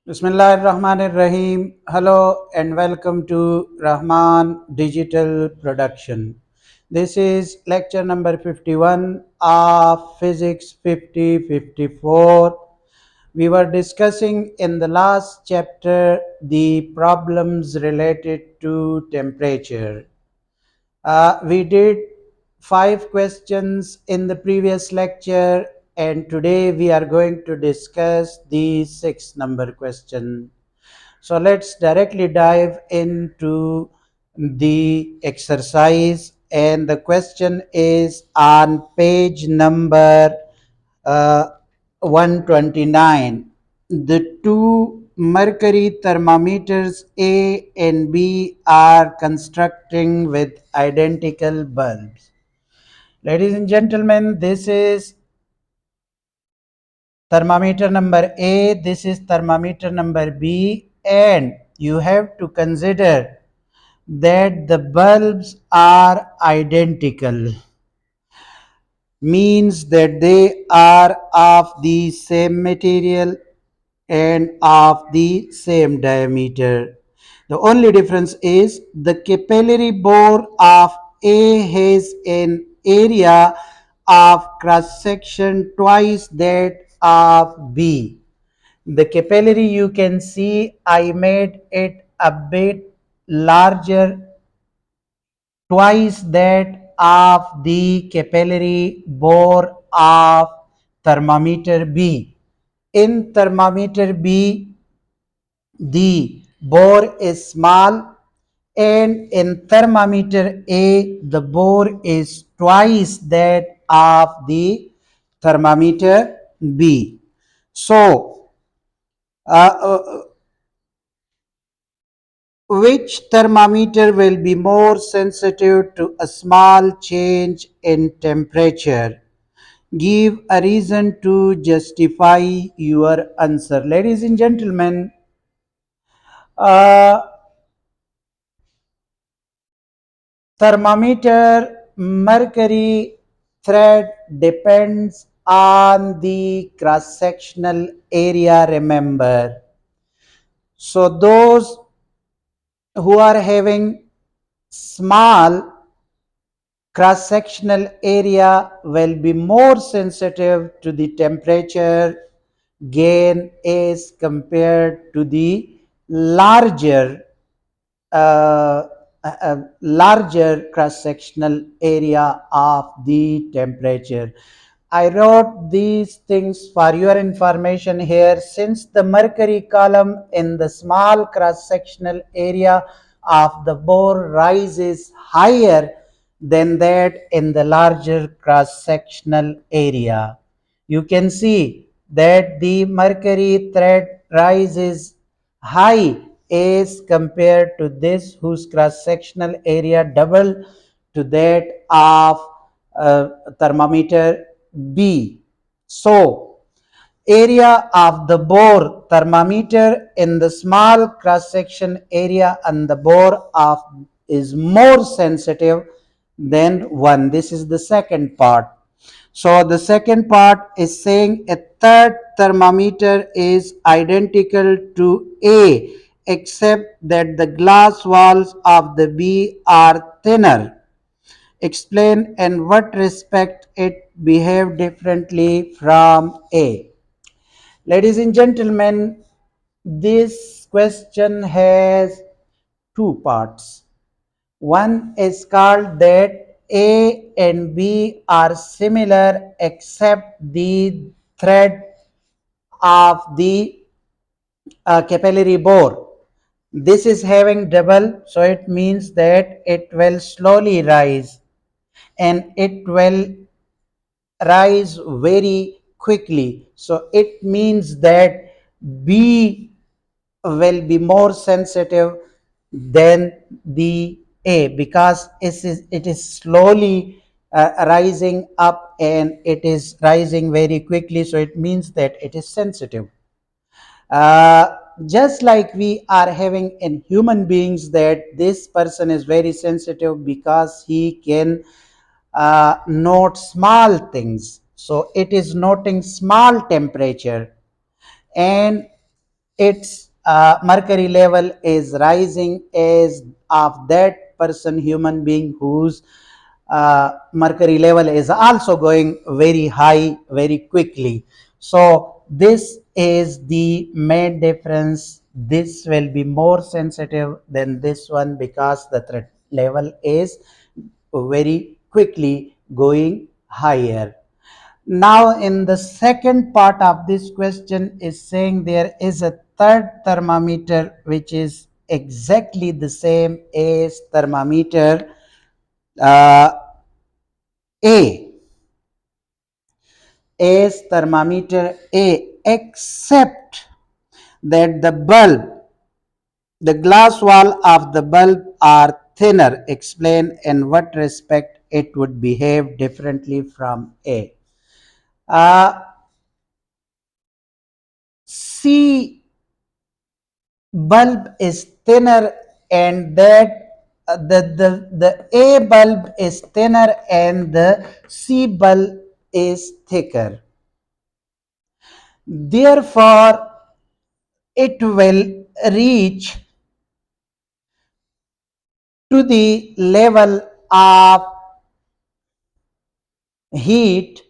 Bismillahirrahmanirrahim. Hello and welcome to Rahman Digital Production. This is lecture number 51 of Physics 5054. We were discussing in the last chapter the problems related to temperature. We did 5 questions in the previous lecture, and today we are going to discuss the 6th number question. So let's directly dive into the exercise, and the question is on page number uh, 129. The two mercury thermometers A and B are constructing with identical bulbs. Ladies and gentlemen, this is thermometer number A, this is thermometer number B, and you have to consider that the bulbs are identical, means that they are of the same material and of the same diameter. The only difference is the capillary bore of A has an area of cross section twice that of B. The capillary, you can see I made it a bit larger, twice that of the capillary bore of thermometer B. In thermometer B, the bore is small, and in thermometer A, the bore is twice that of the thermometer B. So, which thermometer will be more sensitive to a small change in temperature? Give a reason to justify your answer. Ladies and gentlemen, uh, thermometer mercury thread depends on the cross sectional area, remember. So those who are having small cross sectional area will be more sensitive to the temperature gain as compared to the larger larger cross-sectional area of the temperature. I wrote these things for your information here. Since the mercury column in the small cross-sectional area of the bore rises higher than that in the larger cross-sectional area, you can see that the mercury thread rises high as compared to this, whose cross-sectional area double to that of thermometer B. So, area of the bore thermometer in the small cross-section area and the bore of is more sensitive than 1. This is the second part. So the second part is saying a third thermometer is identical to A except that the glass walls of the B are thinner. Explain in what respect it behave differently from A. Ladies and gentlemen, this question has two parts. One is called that A and B are similar except the thread of the capillary bore. This is having double, so it means that it will slowly rise and it will rise very quickly. So it means that B will be more sensitive than the A because it is slowly rising up and it is rising very quickly. So it means that it is sensitive. Uh, just like we are having in human beings that this person is very sensitive because he can note small things. So it is noting small temperature, and its mercury level is rising as of that person, human being, whose mercury level is also going very high very quickly. So this is the main difference. This will be more sensitive than this one because the threat level is very quickly going higher. Now, in the second part of this question is saying there is a third thermometer which is exactly the same as thermometer uh, A, as thermometer A, except that the glass wall of the bulb are thinner. Explain in what respect it would behave differently from A. Uh, C bulb is thinner, and that the A bulb is thinner and the C bulb is thicker. Therefore, it will reach to the level of heat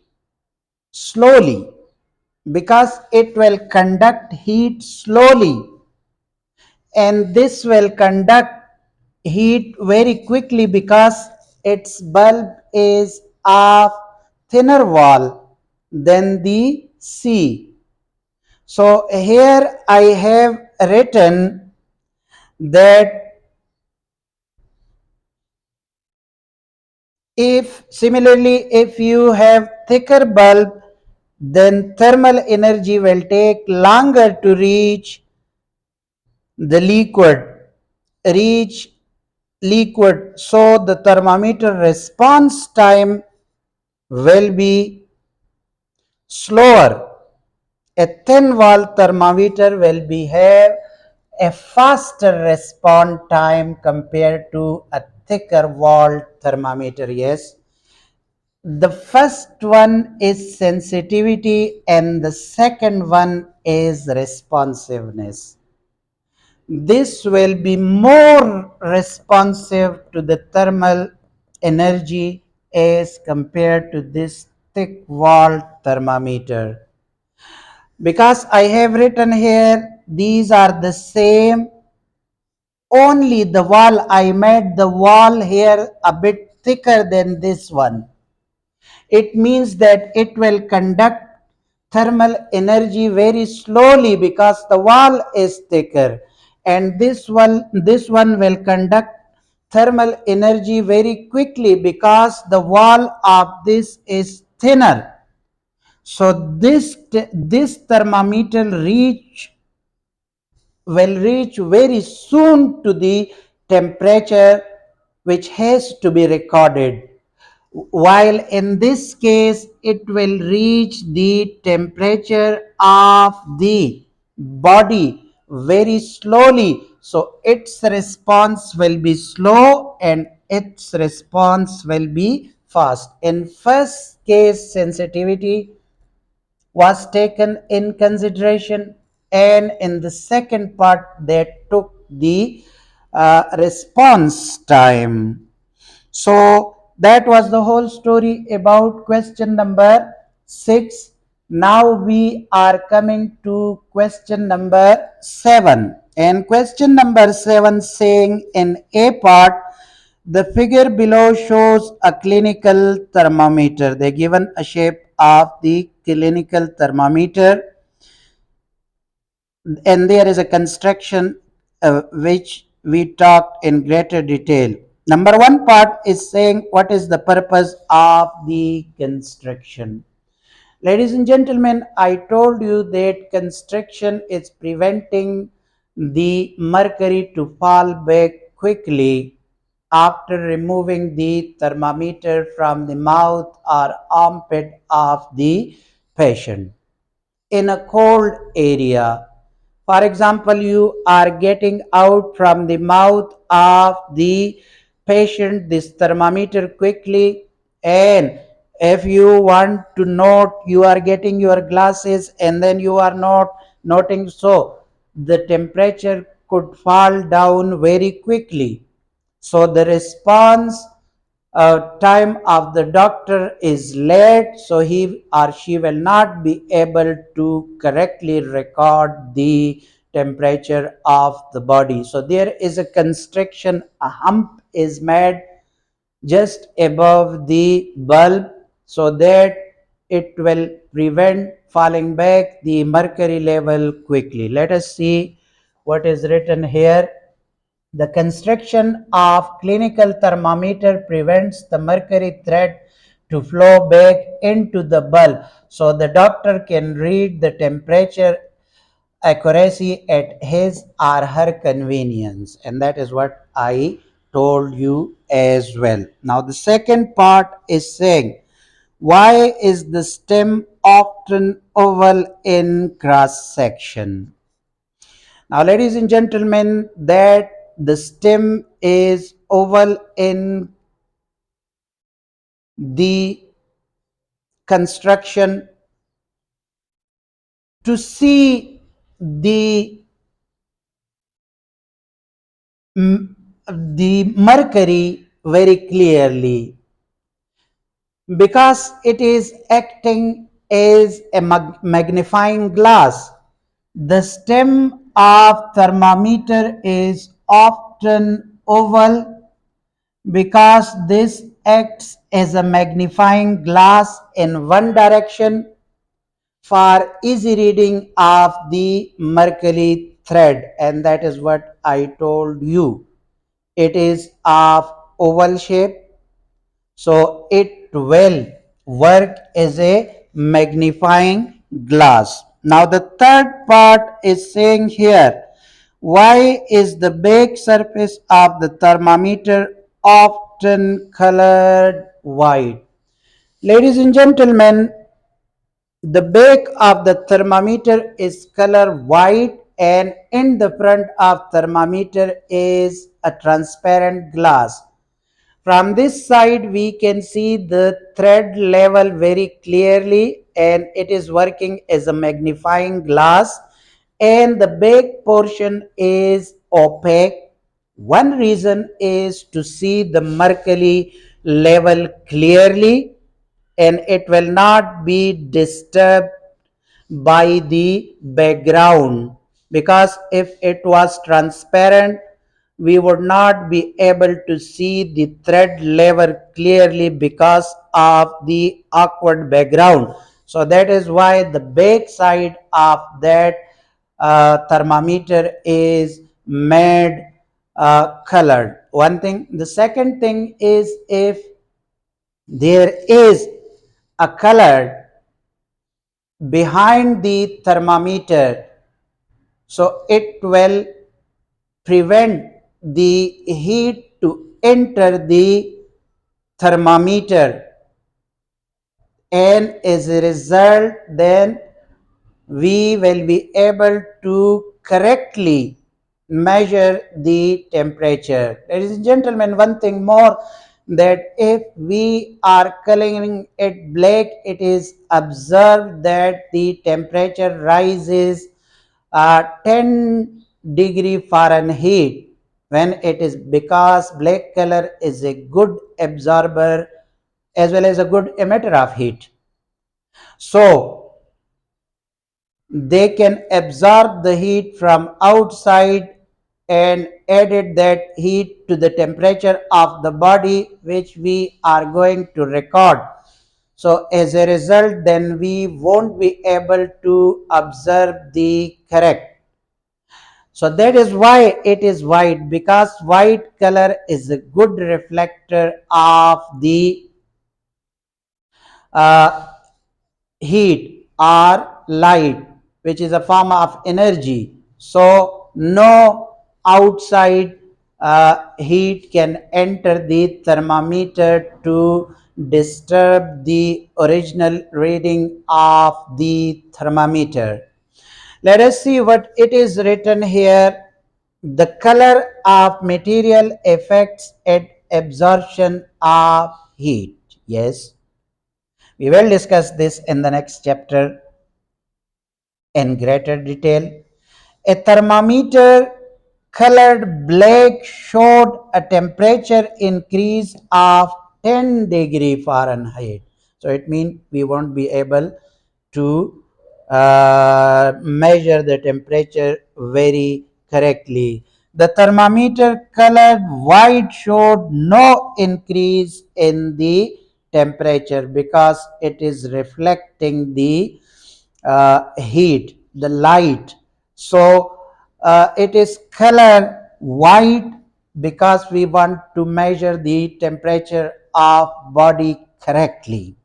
slowly, because it will conduct heat slowly, and this will conduct heat very quickly because its bulb is of thinner wall than the C. So here I have written that if you have thicker bulb, then thermal energy will take longer to the liquid reach liquid, so the thermometer response time will be slower. A thin wall thermometer will be have a faster response time compared to a thicker wall thermometer. Yes, the first one is sensitivity and the second one is responsiveness. This will be more responsive to the thermal energy as compared to this thick wall thermometer. Because I have written here, these are the same, only the wall, I made the wall here a bit thicker than this one. It means that it will conduct thermal energy very slowly because the wall is thicker, and this one will conduct thermal energy very quickly because the wall of this is thinner. So this thermometer will reach very soon to the temperature which has to be recorded, while in this case it will reach the temperature of the body very slowly. So its response will be slow and its response will be fast. In first case, sensitivity was taken in consideration, and in the second part they took the response time. So that was the whole story about question number 6. Now we are coming to question number 7. And question number 7 saying in A part, the figure below shows a clinical thermometer. They given a shape of the clinical thermometer, and there is a construction which we talked in greater detail. Number one part is saying what is the purpose of the construction. Ladies and gentlemen, I told you that construction is preventing the mercury to fall back quickly after removing the thermometer from the mouth or armpit of the patient in a cold area. For example, you are getting out from the mouth of the patient this thermometer quickly, and if you want to note, you are getting your glasses and then you are not noting. So the temperature could fall down very quickly. So the response time of the doctor is late, so he or she will not be able to correctly record the temperature of the body. So there is a constriction, a hump is made just above the bulb, so that it will prevent falling back the mercury level quickly. Let us see what is written here. The construction of clinical thermometer prevents the mercury thread to flow back into the bulb, so the doctor can read the temperature accuracy at his or her convenience. And that is what I told you as well. Now the second part is saying, why is the stem often oval in cross section? Now, ladies and gentlemen, that the stem is oval in the construction to see the the mercury very clearly, because it is acting as a magnifying glass. The stem of thermometer is often oval because this acts as a magnifying glass in one direction for easy reading of the mercury thread, and that is what I told you. It is of oval shape, so it will work as a magnifying glass. Now the third part is saying here, why is the back surface of the thermometer often colored white? Ladies and gentlemen, the back of the thermometer is color white, and in the front of thermometer is a transparent glass. From this side, we can see the thread level very clearly, and it is working as a magnifying glass, and the back portion is opaque. One reason is to see the mercury level clearly, and it will not be disturbed by the background, because if it was transparent, we would not be able to see the thread level clearly because of the awkward background. So that is why the back side of that thermometer is made colored. One thing. The second thing is, if there is a color behind the thermometer, so it will prevent the heat to enter the thermometer, and as a result then we will be able to correctly measure the temperature. Ladies and gentlemen, one thing more, that if we are coloring it black, it is observed that the temperature rises 10 degree Fahrenheit when it is, because black color is a good absorber as well as a good emitter of heat. So they can absorb the heat from outside and added that heat to the temperature of the body, which we are going to record. So as a result, then we won't be able to observe the correct. So that is why it is white, because white color is a good reflector of the uh, heat or light, which is a form of energy. So no outside heat can enter the thermometer to disturb the original reading of the thermometer. Let us see what it is written here. The color of material affects at absorption of heat. Yes, we will discuss this in the next chapter in greater detail. A thermometer colored black showed a temperature increase of 10 degree Fahrenheit. So it means we won't be able to measure the temperature very correctly. The thermometer colored white showed no increase in the temperature because it is reflecting the heat, the light. So it is color white because we want to measure the temperature of body correctly,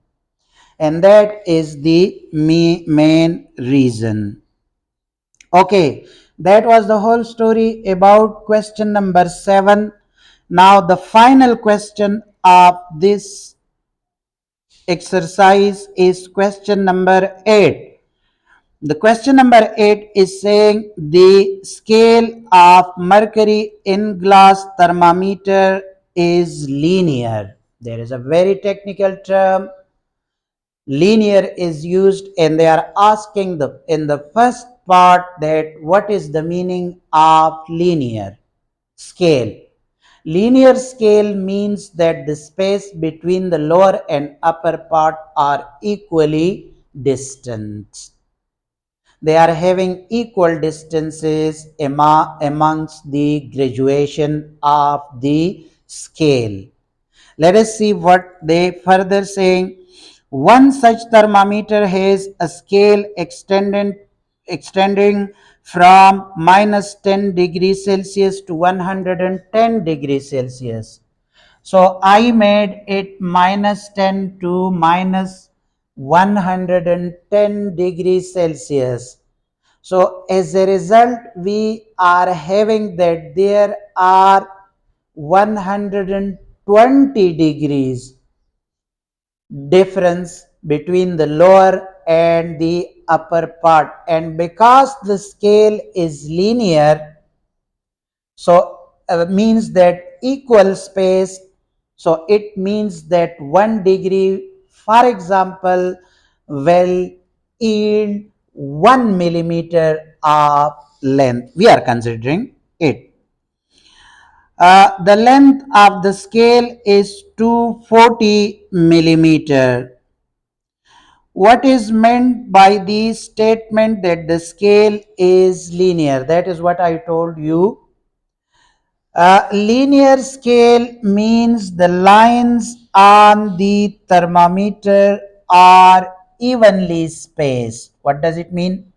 and that is the main reason. Okay, that was the whole story about question number 7. Now the final question of this exercise is question number 8. The question number 8 is saying the scale of mercury in glass thermometer is linear. There is a very technical term, linear, is used, and they are asking the in the first part that what is the meaning of linear scale. Linear scale means that the space between the lower and upper part are equally distant. They are having equal distances amongst the graduation of the scale. Let us see what they further saying. One such thermometer has a scale extending from minus 10 degrees Celsius to 110 degrees Celsius. So I made it minus 10 to minus 110 degrees Celsius. So as a result, we are having that there are 120 degrees difference between the lower and the upper part, and because the scale is linear, so means that equal space, so it means that 1 degree, for example, will yield 1 millimeter of length. We are considering it. The length of the scale is 240 millimeter. What is meant by the statement that the scale is linear? That is what I told you. Linear scale means the lines on the thermometer are evenly spaced. What does it mean?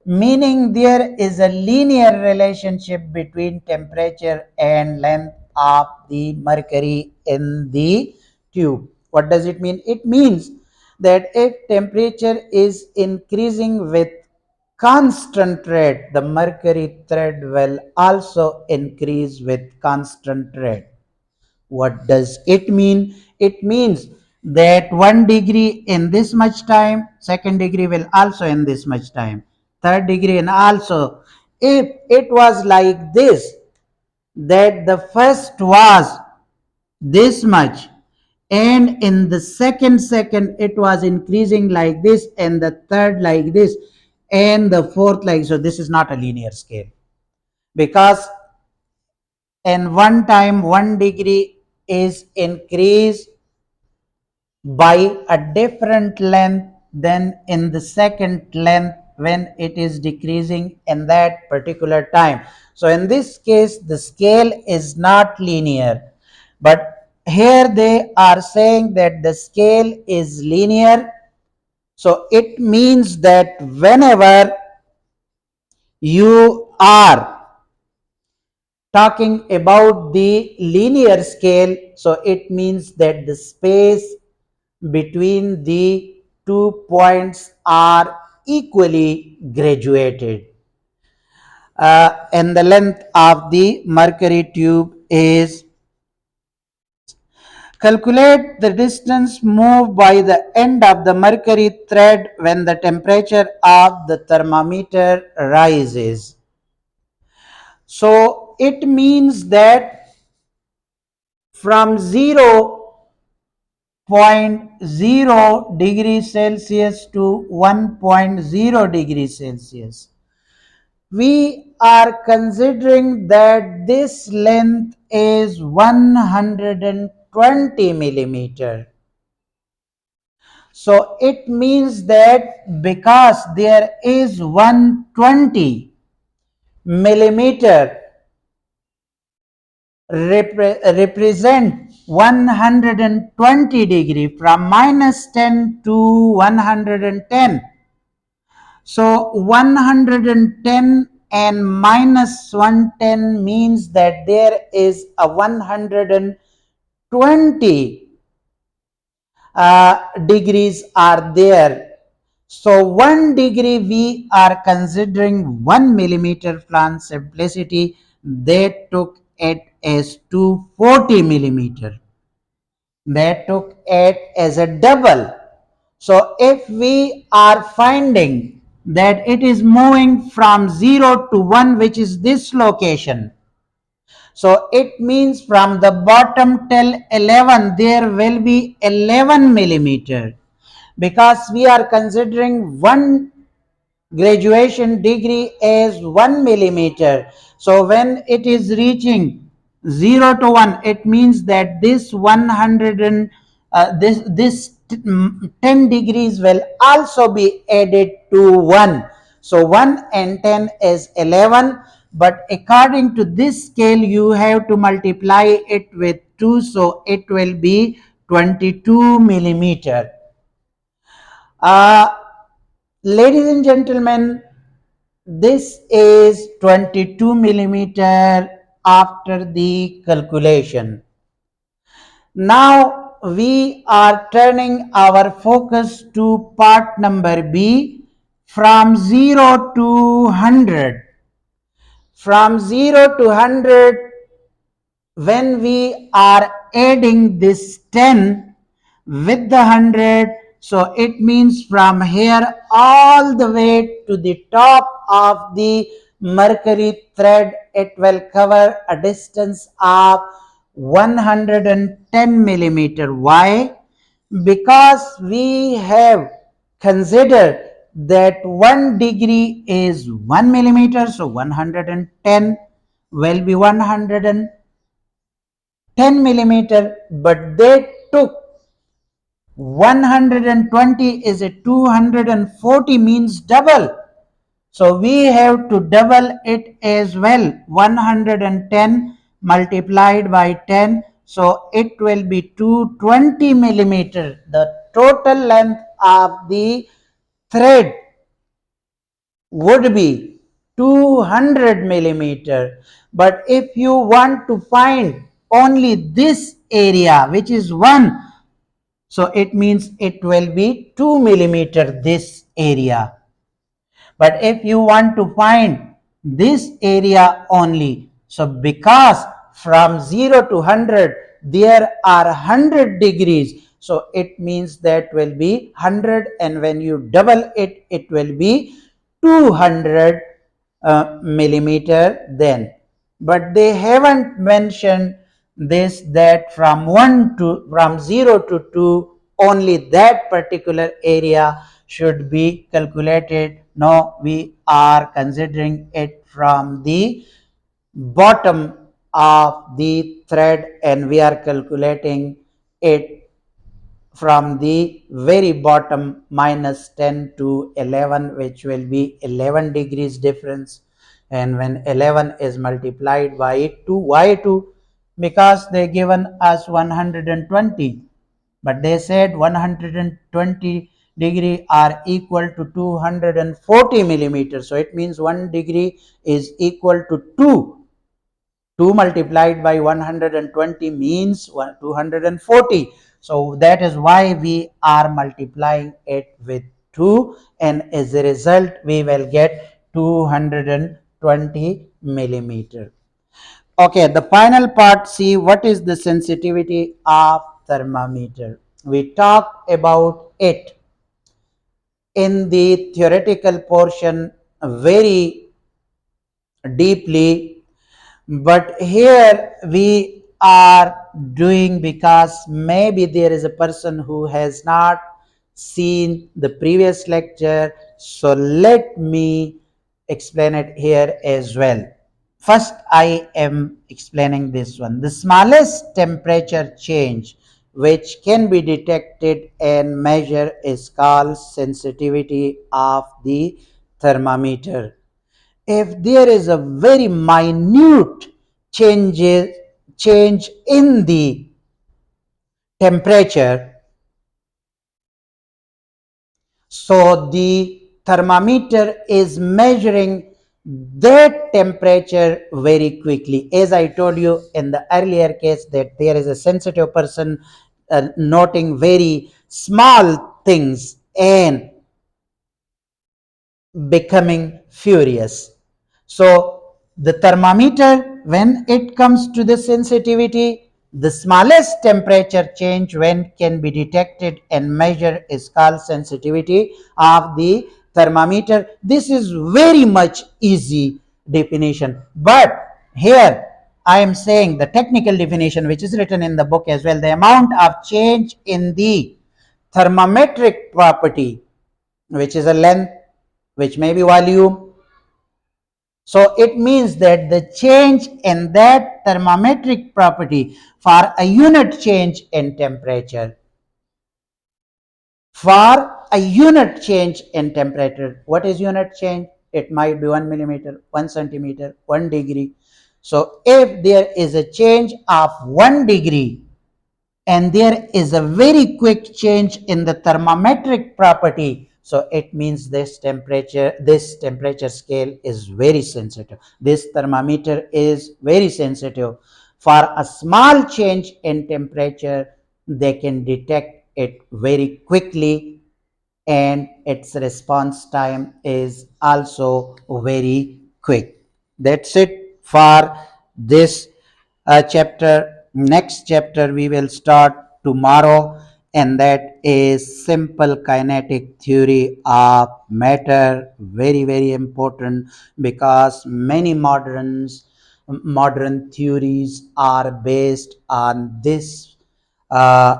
Meaning there is a linear relationship between temperature and length of the mercury in the tube. What does it mean? It means that if temperature is increasing with constant rate, the mercury thread will also increase with constant rate. What does it mean? It means that 1 degree in this much time, second degree will also in this much time, third degree, and also if it was like this, that the first was this much, and in the second it was increasing like this, and the third like this, and the fourth like so, this is not a linear scale, because in one time 1 degree is increased by a different length than in the second length when it is decreasing in that particular time. So in this case the scale is not linear, but here they are saying that the scale is linear. So it means that whenever you are talking about the linear scale, so it means that the space between the 2 points are equally graduated, and the length of the mercury tube is. Calculate the distance moved by the end of the mercury thread when the temperature of the thermometer rises. So it means that from 0.0 degrees Celsius to 1.0 degrees Celsius, We are considering that this length is 120 millimeter. So it means that because there is 120 millimeter represent 120 degree from -10 to 110. So 110 and -110 means that there is a 120 degrees are there. So 1 degree we are considering 1 millimeter plan simplicity. They took it as 240 millimeter. They took it as a double. So if we are finding that it is moving from 0 to 1, which is this location, so it means from the bottom till 11 there will be 11 millimeter, because we are considering one graduation degree as 1 millimeter. So when it is reaching 0 to 1, it means that this 100 and this 10 degrees will also be added to 1. So 1 and 10 is 11, but according to this scale you have to multiply it with 2, so it will be 22 millimeter. uh, Ladies and gentlemen, this is 22 millimeter after the calculation. Now we are turning our focus to part number B, from 0 to 100. From 0 to 100, when we are adding this 10 with the 100, so it means from here all the way to the top of the mercury thread, it will cover a distance of 110 millimeter. Why? Because we have considered that 1 degree is 1 millimeter, so 110 will be 110 millimeter, but they took 120 is a 240, means double. So we have to double it as well. 110 multiplied by 10, so it will be 220 millimeter. The total length of the thread would be 200 millimeter. But if you want to find only this area, which is 1, so it means it will be 2 millimeter this area. But if you want to find this area only, so because from 0 to 100 there are 100 degrees, so it means that will be 100, and when you double it, it will be 200 millimeter then. But they haven't mentioned this, that from 0 to 2 only that particular area should be calculated. No, we are considering it from the bottom of the thread, and we are calculating it from the very bottom, -10 to 11, which will be 11 degrees difference. And when 11 is multiplied by 2, why 2? Because they given us 120, but they said 120 degree are equal to 240 millimeters. So it means 1 degree is equal to 2. 2 multiplied by 120 means 240. So that is why we are multiplying it with 2, and as a result we will get 220 millimeter. Okay, the final part, see what is the sensitivity of thermometer. We talked about it in the theoretical portion very deeply, but here we are doing because maybe there is a person who has not seen the previous lecture. So let me explain it here as well. First, I am explaining this one. The smallest temperature change which can be detected and measured is called sensitivity of the thermometer. If there is a very minute change, change in the temperature, so the thermometer is measuring that temperature very quickly. As I told you in the earlier case that there is a sensitive person noting very small things and becoming furious. So the thermometer, when it comes to the sensitivity, the smallest temperature change when can be detected and measured is called sensitivity of the thermometer. This is very much easy definition. But here I am saying the technical definition which is written in the book as well. The amount of change in the thermometric property, which is a length, which may be volume. So it means that the change in that thermometric property for a unit change in temperature. For a unit change in temperature, what is unit change? It might be 1 millimeter, 1 centimeter, 1 degree. So if there is a change of 1 degree, and there is a very quick change in the thermometric property, so it means this temperature scale is very sensitive. This thermometer is very sensitive. For a small change in temperature, they can detect it very quickly, and its response time is also very quick. That's it for this chapter. Next chapter we will start tomorrow, and that is simple kinetic theory of matter. Very, very important, because many modern theories are based on this uh,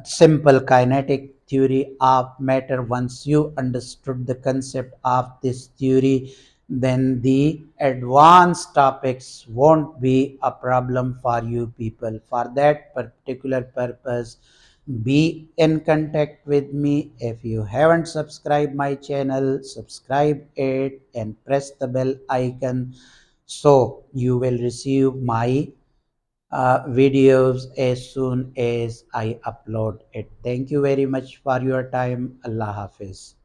simple kinetic theory of matter. Once you understood the concept of this theory, then the advanced topics won't be a problem for you people. For that particular purpose, be in contact with me. If you haven't subscribed my channel, subscribe it and press the bell icon, so you will receive my videos as soon as I upload it. Thank you very much for your time. Allah Hafiz.